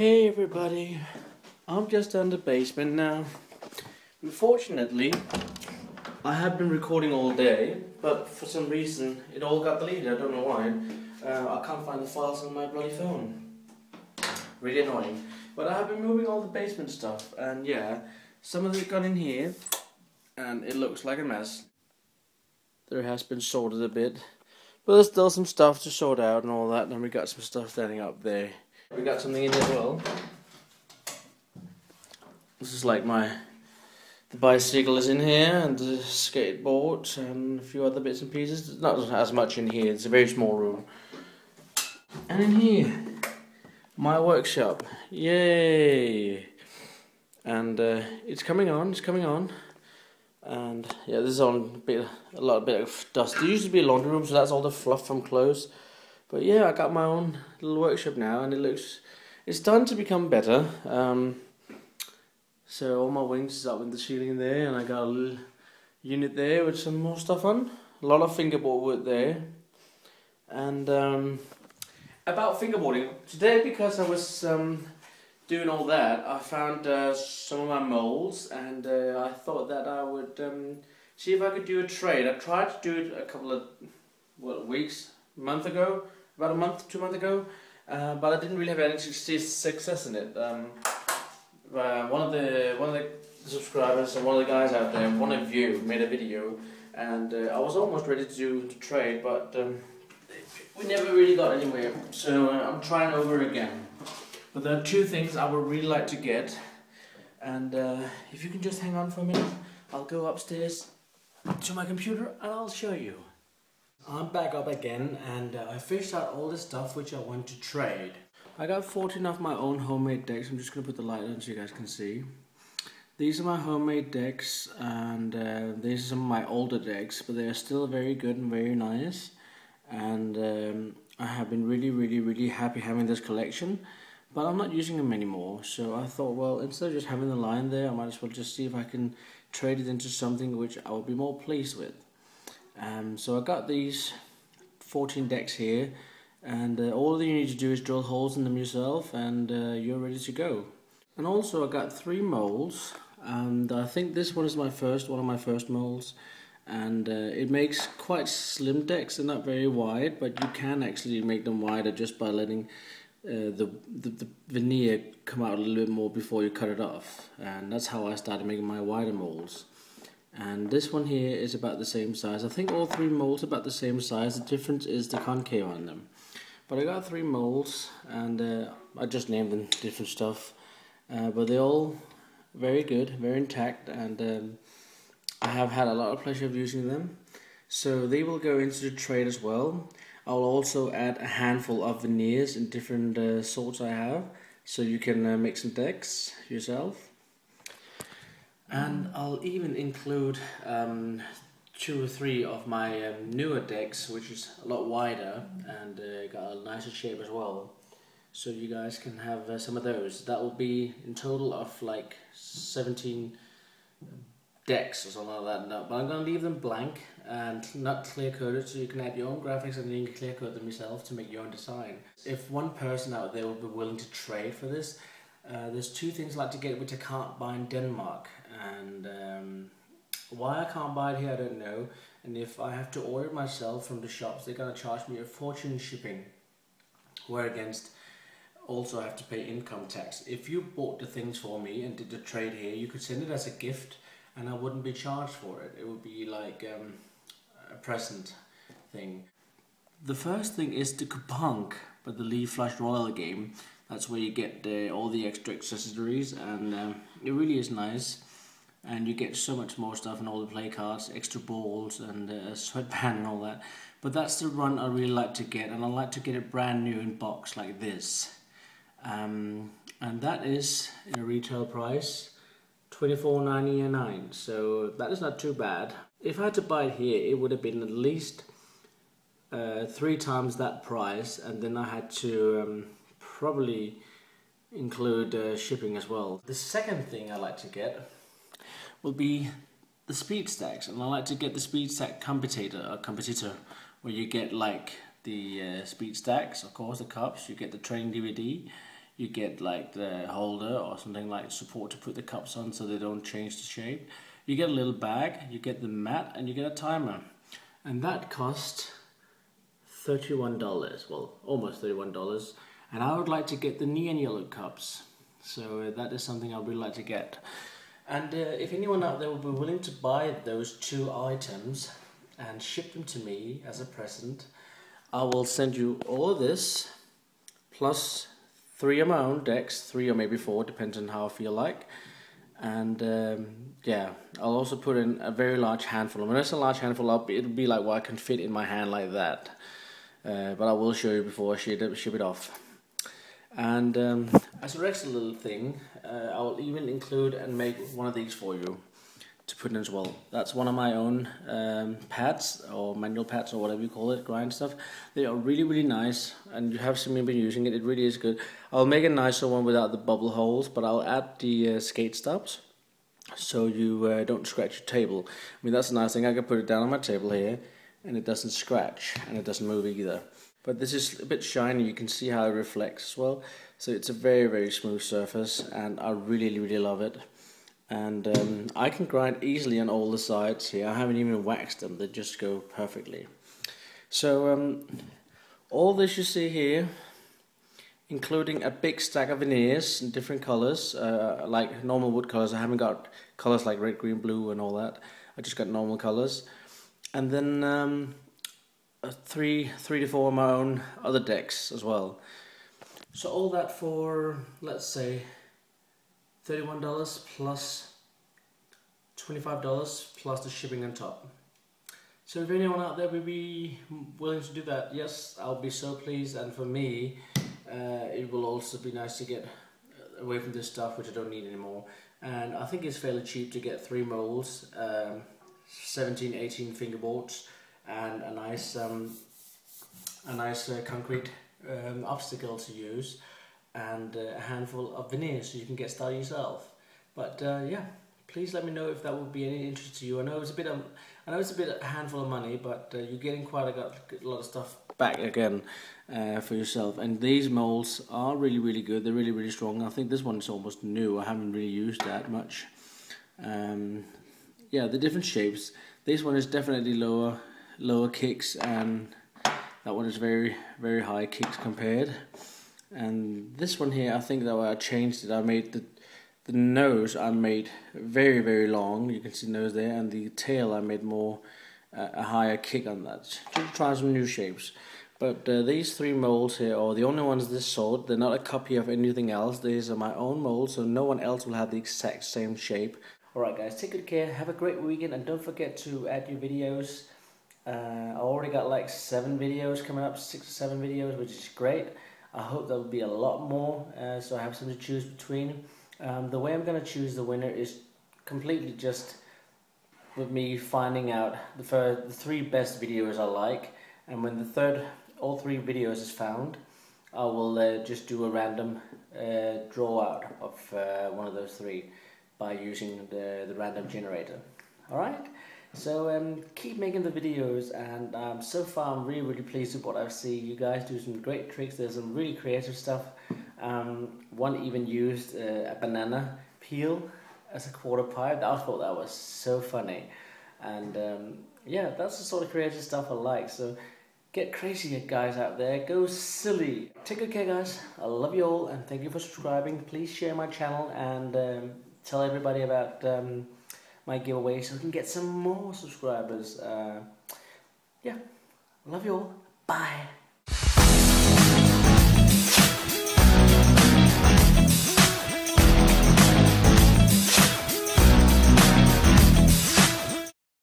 Hey everybody, I'm just down the basement now. Unfortunately, I have been recording all day, but for some reason it all got deleted. I don't know why. I can't find the files on my bloody phone. Really annoying. But I have been moving all the basement stuff, and yeah, some of it got in here, and it looks like a mess. There has been sorted a bit, but there's still some stuff to sort out and all that, and we got some stuff standing up there. We got something in here as well. This is like the bicycle is in here, and the skateboard, and a few other bits and pieces. There's not as much in here, it's a very small room. And in here, my workshop. Yay! And it's coming on, and yeah, this is on a lot of dust. There used to be a laundry room, so that's all the fluff from clothes. But yeah, I got my own little workshop now, and it's starting to become better. So all my wings is up in the ceiling there, and I got a little unit there with some more stuff on. A lot of fingerboard wood there. And about fingerboarding, today because I was doing all that, I found some of my molds, and I thought that I would see if I could do a trade. I tried to do it a couple of month ago, about a month, 2 months ago, but I didn't really have any success in it. One of the subscribers and one of the guys out there, one of you, made a video, and I was almost ready to do the trade, but we never really got anywhere. So I'm trying over again. But there are two things I would really like to get, and if you can just hang on for a minute, I'll go upstairs to my computer and I'll show you. I'm back up again, and I fished out all the stuff which I want to trade. I got 14 of my own homemade decks. I'm just going to put the light on so you guys can see. These are my homemade decks, and these are some of my older decks, but they are still very good and very nice. And I have been really happy having this collection, but I'm not using them anymore. So I thought, well, instead of just having the line there, I might as well just see if I can trade it into something which I will be more pleased with. So I got these 14 decks here, and all you need to do is drill holes in them yourself, and you're ready to go. And also I got 3 molds, and I think this one is one of my first molds, and it makes quite slim decks. They're not very wide, but you can actually make them wider just by letting the veneer come out a little bit more before you cut it off, and that's how I started making my wider molds. And this one here is about the same size. I think all 3 molds are about the same size. The difference is the concave on them. But I got 3 molds, and I just named them different stuff. But they're all very good, very intact, and I have had a lot of pleasure of using them. So they will go into the trade as well. I'll also add a handful of veneers in different sorts I have, so you can make some decks yourself. And I'll even include 2 or 3 of my newer decks, which is a lot wider and got a nicer shape as well. So you guys can have some of those. That will be in total of like 17 decks or something like that. But I'm going to leave them blank and not clear coded, so you can add your own graphics and then you can clear code them yourself to make your own design. If one person out there will be willing to trade for this, there's 2 things I'd like to get which I can't buy in Denmark, and why I can't buy it here I don't know, and if I have to order it myself from the shops, they're going to charge me a fortune in shipping, where against also I have to pay income tax. If you bought the things for me and did the trade here, you could send it as a gift and I wouldn't be charged for it. It would be like a present thing. The first thing is the Kupunk, but the Lee Flush Royal game. That's where you get all the extra accessories, and it really is nice. And you get so much more stuff and all the play cards, extra balls, and a sweatband and all that. But that's the run I really like to get, and I like to get it brand new in box like this. And that is in a retail price $24.99, so that is not too bad. If I had to buy it here, it would have been at least 3 times that price, and then I had to probably include shipping as well. The second thing I like to get will be the speed stacks, and I like to get the speed stack competitor, where you get like the speed stacks, of course, the cups, you get the training DVD, you get like the holder or something like support to put the cups on so they don't change the shape. You get a little bag, you get the mat, and you get a timer. And that cost $31, well, almost $31. And I would like to get the neon yellow cups. So that is something I would really like to get. And if anyone out there will be willing to buy those 2 items and ship them to me as a present, I will send you all of this, plus 3 of my own decks, 3 or maybe 4, depends on how I feel like. And yeah, I'll also put in a very large handful. When it's a large handful, it'll be like what I can fit in my hand like that. But I will show you before I ship it off. And as an extra little thing, I'll even include and make one of these for you to put in as well. That's one of my own pads or manual pads or whatever you call it, grind stuff. They are really, really nice, and you have seen me been using it. It really is good. I'll make a nicer one without the bubble holes, but I'll add the skate stops so you don't scratch your table. I mean, that's a nice thing. I can put it down on my table here and it doesn't scratch and it doesn't move either. But this is a bit shiny, you can see how it reflects as well. So it's a very, very smooth surface, and I really, really love it. And I can grind easily on all the sides here. I haven't even waxed them, they just go perfectly. So all this you see here, including a big stack of veneers in different colors, like normal wood colors. I haven't got colors like red, green, blue and all that. I just got normal colors. And then 3 to 4 of my own other decks as well. So all that for, let's say, $31 plus $25 plus the shipping on top. So if anyone out there would be willing to do that, yes, I'll be so pleased. And for me, it will also be nice to get away from this stuff which I don't need anymore. And I think it's fairly cheap to get 3 molds, 17, 18 fingerboards, and a nice concrete obstacle to use, and a handful of veneers so you can get started yourself. But yeah, please let me know if that would be any interest to you. I know it's a bit a handful of money, but you're getting quite a lot of stuff back again for yourself. And these molds are really, really good. They're really, really strong. I think this one is almost new. I haven't really used that much. Yeah, the different shapes. This one is definitely lower kicks, and that one is very, very high kicks compared. And this one here, I think that I changed it. I made the nose I made very, very long. You can see the nose there, and the tail I made more a higher kick on that. To try some new shapes. But these 3 molds here are the only ones this sort. They're not a copy of anything else. These are my own molds, so no one else will have the exact same shape. Alright guys, take good care, have a great weekend, and don't forget to add your videos. I already got like 7 videos coming up, 6 or 7 videos, which is great. I hope there will be a lot more, so I have some to choose between. The way I'm going to choose the winner is completely just with me finding out the 3 best videos I like, and when all 3 videos is found, I will just do a random draw out of one of those 3 by using the random generator. Alright? So keep making the videos, and so far I'm really, really pleased with what I see. You guys do some great tricks. There's some really creative stuff. One even used a banana peel as a quarter pipe. I thought that was so funny. And yeah, that's the sort of creative stuff I like. So get crazy, guys out there. Go silly. Take good care, guys. I love you all, and thank you for subscribing. Please share my channel and tell everybody about my giveaway so we can get some more subscribers. Yeah, love you all. Bye.